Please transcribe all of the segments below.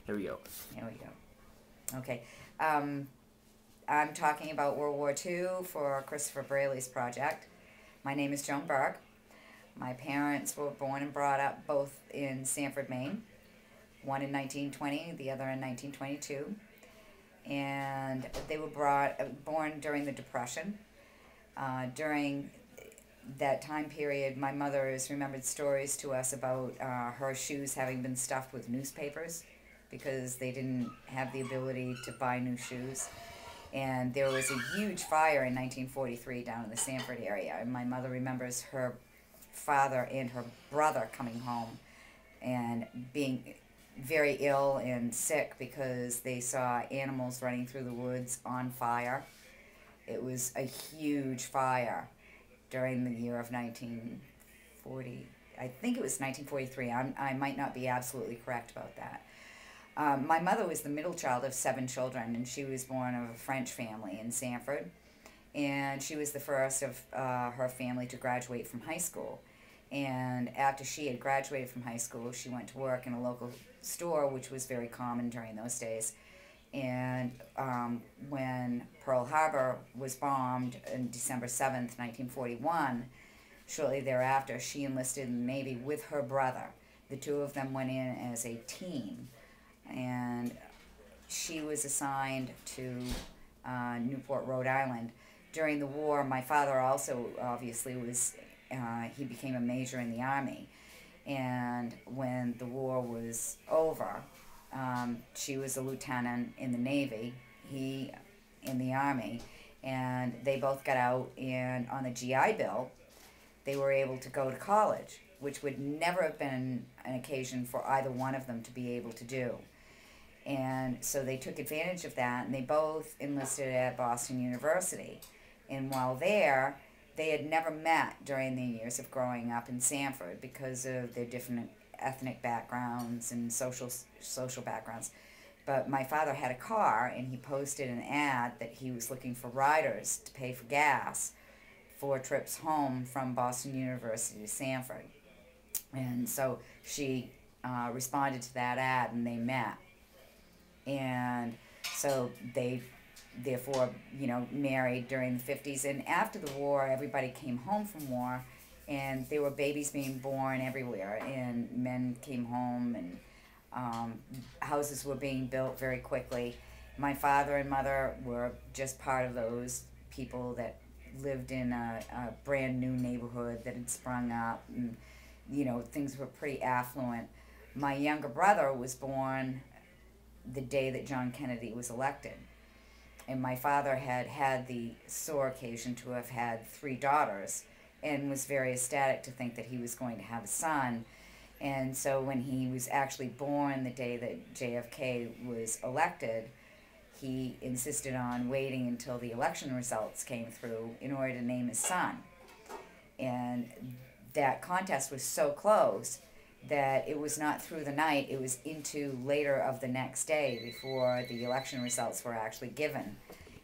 Here we go. Here we go. Okay. I'm talking about World War II for Christopher Braley's project. My name is Joan Burke. My parents were born and brought up both in Sanford, Maine, one in 1920, the other in 1922. And they were born during the Depression. During that time period, my mother has remembered stories to us about her shoes having been stuffed with newspapers because they didn't have the ability to buy new shoes. And there was a huge fire in 1943 down in the Sanford area, and my mother remembers her father and her brother coming home and being very ill and sick because they saw animals running through the woods on fire. It was a huge fire during the year of 1940. I think it was 1943. I might not be absolutely correct about that. My mother was the middle child of 7 children, and she was born of a French family in Sanford. And she was the first of her family to graduate from high school. And after she had graduated from high school, she went to work in a local store, which was very common during those days. And when Pearl Harbor was bombed on December 7th, 1941, shortly thereafter, she enlisted in the Navy with her brother. The two of them went in as a team, and she was assigned to Newport, Rhode Island. During the war, my father also obviously he became a major in the Army. And when the war was over, she was a lieutenant in the Navy, he in the Army, and they both got out, and on the GI Bill, they were able to go to college, which would never have been an occasion for either one of them to be able to do. And so they took advantage of that, and they both enlisted at Boston University. And while there, they had never met during their years of growing up in Sanford because of their different ethnic backgrounds and social backgrounds. But my father had a car, and he posted an ad that he was looking for riders to pay for gas for trips home from Boston University to Sanford. And so she responded to that ad, and they met. And so they therefore, married during the 50s. And after the war, everybody came home from war, and there were babies being born everywhere, and men came home, and houses were being built very quickly. My father and mother were just part of those people that lived in a brand new neighborhood that had sprung up, and things were pretty affluent. My younger brother was born the day that John Kennedy was elected. And my father had had the sore occasion to have had 3 daughters and was very ecstatic to think that he was going to have a son. And so when he was actually born the day that JFK was elected, he insisted on waiting until the election results came through in order to name his son. And that contest was so close that it was not through the night, it was into later of the next day before the election results were actually given.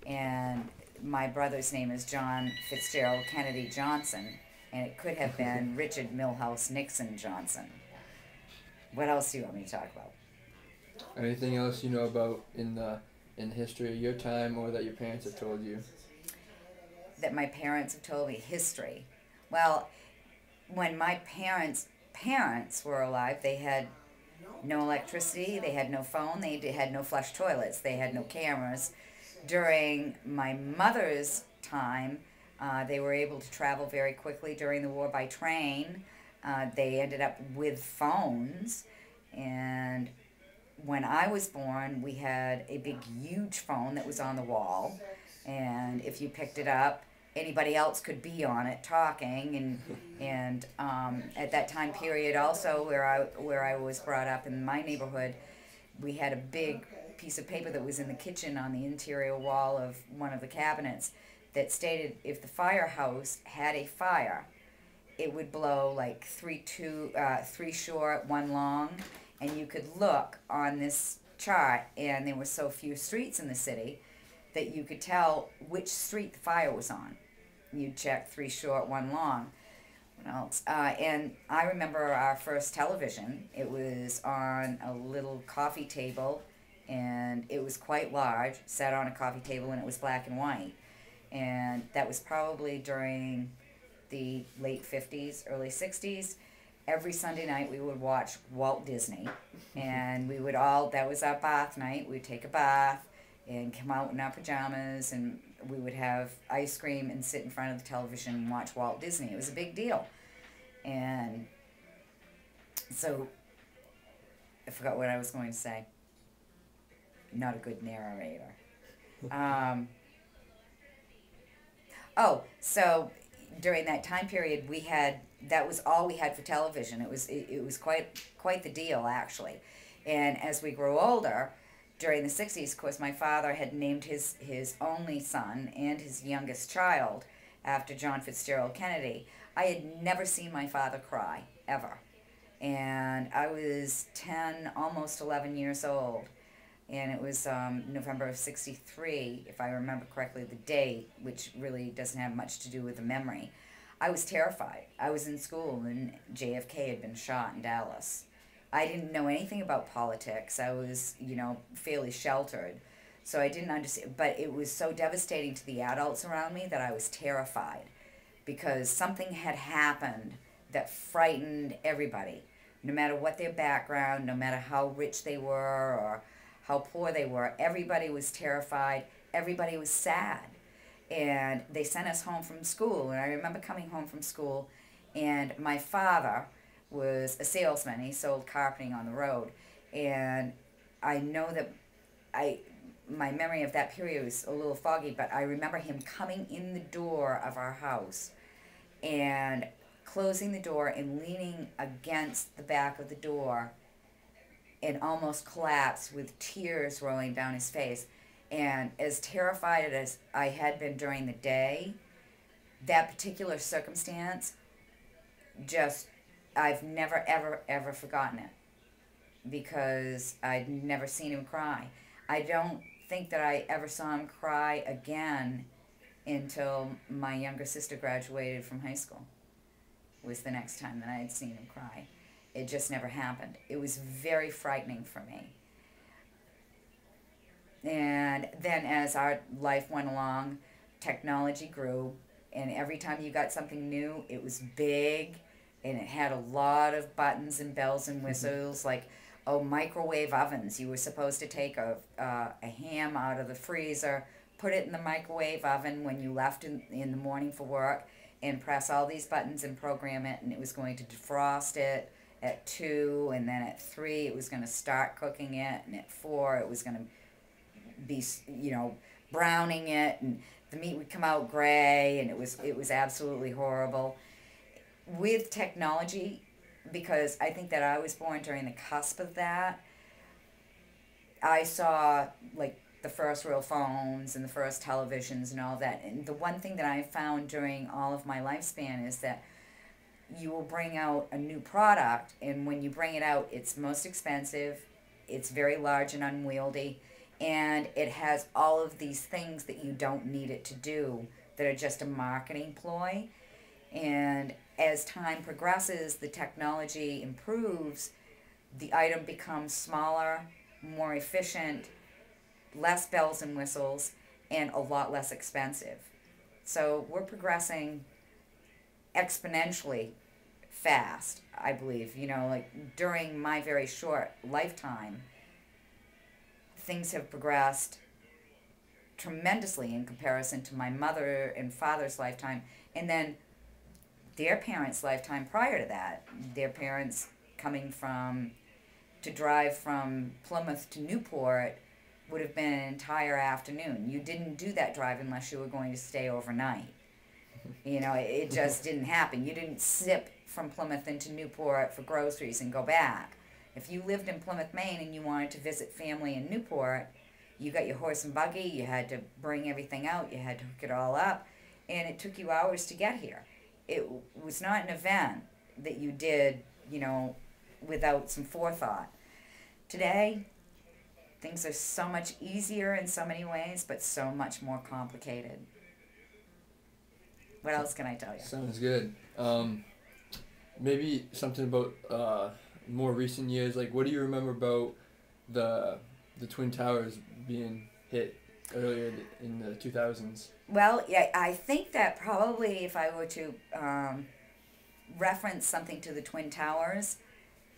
And my brother's name is John Fitzgerald Kennedy Johnson, and it could have been Richard Milhouse Nixon Johnson. What else do you want me to talk about? Anything else you know about in history of your time, or that your parents have told you? That my parents have told me history. Well, when my parents were alive, they had no electricity, they had no phone, they had no flush toilets, they had no cameras. During my mother's time, they were able to travel very quickly during the war by train. They ended up with phones, and when I was born, we had a big, huge phone that was on the wall, and if you picked it up, anybody else could be on it talking, and at that time period also where I was brought up in my neighborhood, we had a big piece of paper that was in the kitchen on the interior wall of one of the cabinets that stated if the firehouse had a fire, it would blow like 3 short, 1 long, and you could look on this chart, and there were so few streets in the city that you could tell which street the fire was on. You'd check 3 short, 1 long. What else? And I remember our first television. It was on a little coffee table, and it was quite large, sat on a coffee table, and it was black and white. And that was probably during the late 50s, early 60s. Every Sunday night we would watch Walt Disney, and we would all, that was our bath night. We'd take a bath and come out in our pajamas, and we would have ice cream and sit in front of the television and watch Walt Disney. It was a big deal. And so I forgot what I was going to say. Not a good narrator. So during that time period, we had, that was all we had for television. It was quite the deal, actually. And as we grew older, during the 60s, of course, my father had named his only son and his youngest child after John Fitzgerald Kennedy. I had never seen my father cry, ever. And I was 10, almost 11 years old. And it was November of 63, if I remember correctly, the date, which really doesn't have much to do with the memory. I was terrified. I was in school, and JFK had been shot in Dallas. I didn't know anything about politics. I was, fairly sheltered. So I didn't understand, but it was so devastating to the adults around me that I was terrified, because something had happened that frightened everybody, no matter what their background, no matter how rich they were or how poor they were. Everybody was terrified. Everybody was sad. And they sent us home from school. And I remember coming home from school, and my father was a salesman. He sold carpeting on the road. And I know that my memory of that period was a little foggy, but I remember him coming in the door of our house and closing the door and leaning against the back of the door and almost collapsed with tears rolling down his face. And as terrified as I had been during the day, that particular circumstance, I've never, ever, ever forgotten it, because I'd never seen him cry. I don't think that I ever saw him cry again until my younger sister graduated from high school. Was the next time that I had seen him cry. It just never happened. It was very frightening for me. And then as our life went along, technology grew, and every time you got something new, it was big, and it had a lot of buttons and bells and whistles, like, microwave ovens. You were supposed to take a ham out of the freezer, put it in the microwave oven when you left in the morning for work, and press all these buttons and program it, and it was going to defrost it at 2, and then at 3 it was going to start cooking it, and at 4 it was going to be, browning it, and the meat would come out gray, and it was absolutely horrible. With technology, because I think that I was born during the cusp of that, I saw, like, the first real phones and the first televisions and all that. And the one thing that I found during all of my lifespan is that you will bring out a new product, and when you bring it out, it's most expensive, it's very large and unwieldy, and it has all of these things that you don't need it to do, that are just a marketing ploy. And as time progresses, the technology improves, the item becomes smaller, more efficient, less bells and whistles, and a lot less expensive. So we're progressing exponentially fast, I believe. Like, during my very short lifetime, things have progressed tremendously in comparison to my mother and father's lifetime, and then their parents' lifetime prior to that. Their parents coming to drive from Plymouth to Newport would have been an entire afternoon. You didn't do that drive unless you were going to stay overnight. It just didn't happen. You didn't zip from Plymouth into Newport for groceries and go back. If you lived in Plymouth, Maine, and you wanted to visit family in Newport, you got your horse and buggy, you had to bring everything out, you had to hook it all up, and it took you hours to get here. It was not an event that you did, without some forethought. Today, things are so much easier in so many ways, but so much more complicated. What else can I tell you? Sounds good. maybe something about more recent years. Like, what do you remember about the Twin Towers being hit earlier in the 2000s? Well, yeah, I think that probably if I were to reference something to the Twin Towers,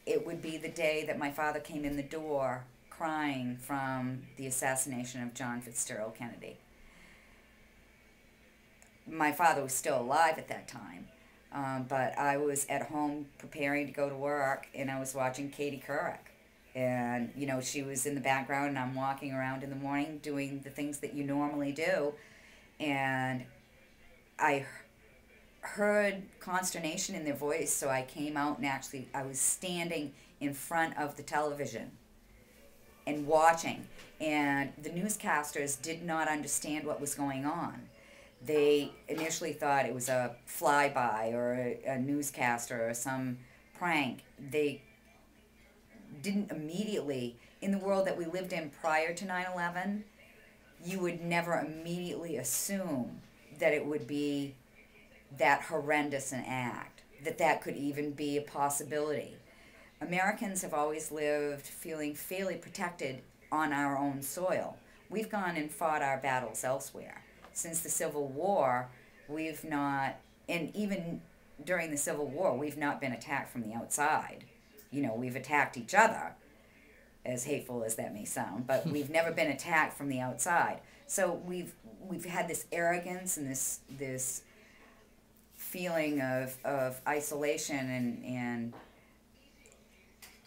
it would be the day that my father came in the door crying from the assassination of John Fitzgerald Kennedy. My father was still alive at that time, but I was at home preparing to go to work, and I was watching Katie Couric. And, you know, she was in the background, and I'm walking around in the morning doing the things that you normally do. And I heard consternation in their voice, so I came out, and actually I was standing in front of the television and watching. And the newscasters did not understand what was going on. They initially thought it was a flyby or a newscaster or some prank. They didn't immediately, in the world that we lived in prior to 9/11, you would never immediately assume that it would be that horrendous an act, that could even be a possibility. Americans have always lived feeling fairly protected on our own soil. We've gone and fought our battles elsewhere. Since the Civil War, we've not, and even during the Civil War, we've not been attacked from the outside. You know, we've attacked each other, as hateful as that may sound, but we've never been attacked from the outside. So we've had this arrogance and this feeling of isolation, and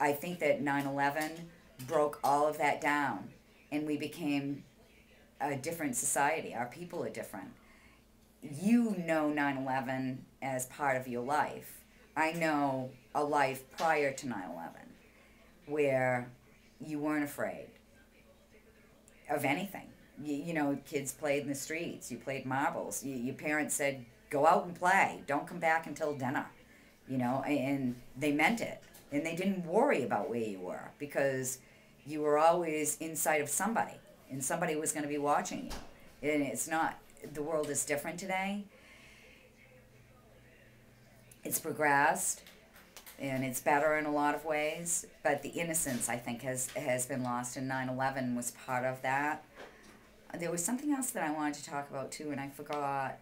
I think that 9/11 broke all of that down, and we became a different society. Our people are different. You know 9/11 as part of your life. I know a life prior to 9/11 where you weren't afraid of anything. You know, kids played in the streets. You played marbles. Your parents said, go out and play. Don't come back until dinner. You know, and they meant it. And they didn't worry about where you were because you were always inside of somebody. And somebody was going to be watching you. And it's not, the world is different today. It's progressed, and it's better in a lot of ways, but the innocence, I think, has been lost, and 9/11 was part of that. There was something else that I wanted to talk about, too, and I forgot.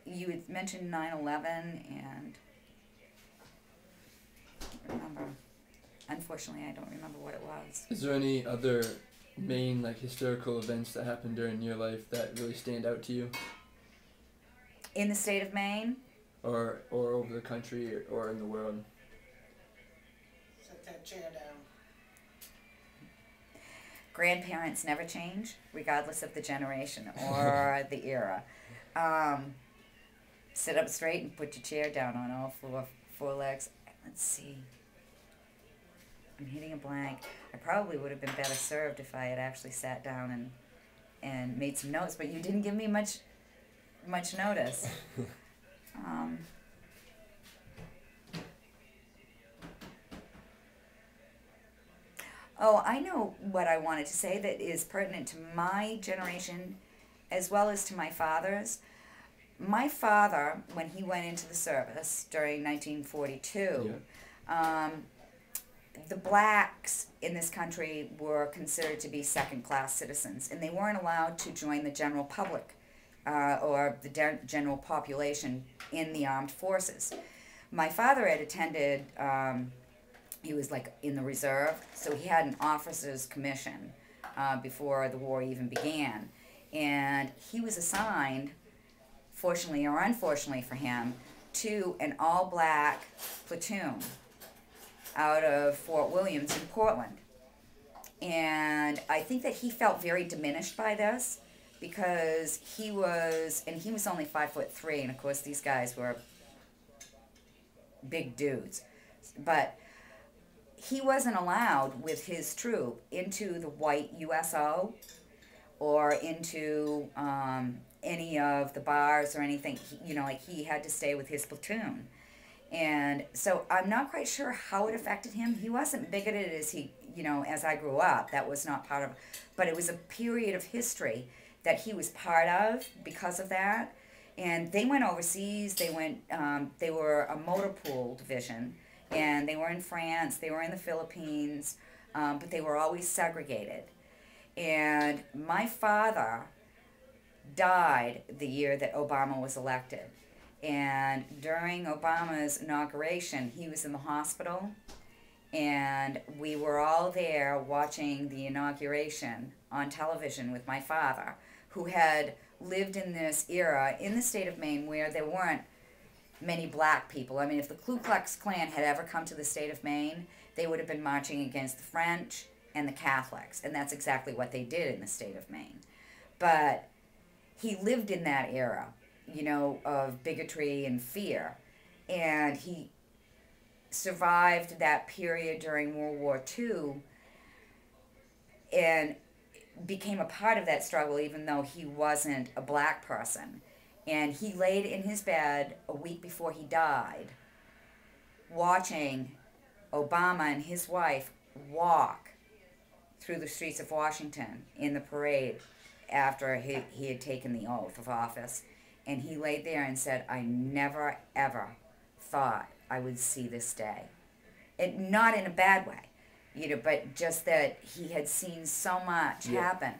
You had mentioned 9/11, and I don't remember. Unfortunately, I don't remember what it was. Is there any other main historical events that happened during your life that really stand out to you? In the state of Maine? Or over the country or in the world? Set that chair down. Grandparents never change, regardless of the generation or the era. Sit up straight and put your chair down on all four legs. Let's see. I'm hitting a blank. I probably would have been better served if I had actually sat down and made some notes, but you didn't give me much notice. Oh, I know what I wanted to say that is pertinent to my generation as well as to my father's. My father, when he went into the service during 1942, the blacks in this country were considered to be second-class citizens, and they weren't allowed to join the general public or the general population in the armed forces. My father had attended, he was in the reserve, so he had an officer's commission before the war even began. And he was assigned, fortunately or unfortunately for him, to an all-black platoon out of Fort Williams in Portland. And I think that he felt very diminished by this because he was only 5'3", and of course these guys were big dudes. But he wasn't allowed with his troop into the white USO or into any of the bars or anything. He had to stay with his platoon. And so I'm not quite sure how it affected him. He wasn't bigoted as I grew up. That was not part of, but it was a period of history that he was part of because of that. And they went overseas. They went. They were a motor pool division, and they were in France. They were in the Philippines, but they were always segregated. And my father died the year that Obama was elected. And during Obama's inauguration, he was in the hospital, and we were all there watching the inauguration on television with my father, who had lived in this era in the state of Maine where there weren't many black people. I mean, if the Ku Klux Klan had ever come to the state of Maine, they would have been marching against the French and the Catholics, and that's exactly what they did in the state of Maine. But he lived in that era, you know, of bigotry and fear, and he survived that period during World War II and became a part of that struggle even though he wasn't a black person. And he laid in his bed a week before he died watching Obama and his wife walk through the streets of Washington in the parade after he had taken the oath of office. And he laid there and said, I never, ever thought I would see this day. And not in a bad way, you know, but just that he had seen so much happen.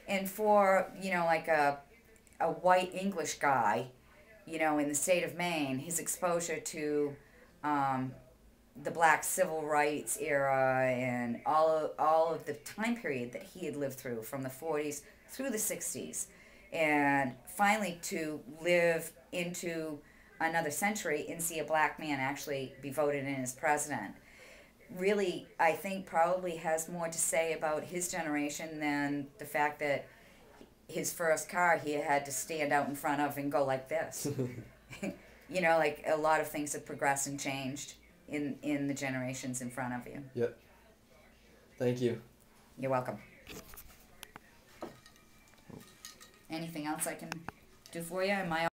And for, you know, like a white English guy, you know, in the state of Maine, his exposure to the black civil rights era and all of the time period that he had lived through from the 40s through the 60s, and finally to live into another century and see a black man actually be voted in as president, really, I think, probably has more to say about his generation than the fact that his first car he had to stand out in front of and go like this. You know, like a lot of things have progressed and changed in the generations in front of you. Yep. Thank you. You're welcome. Anything else I can do for you? Am I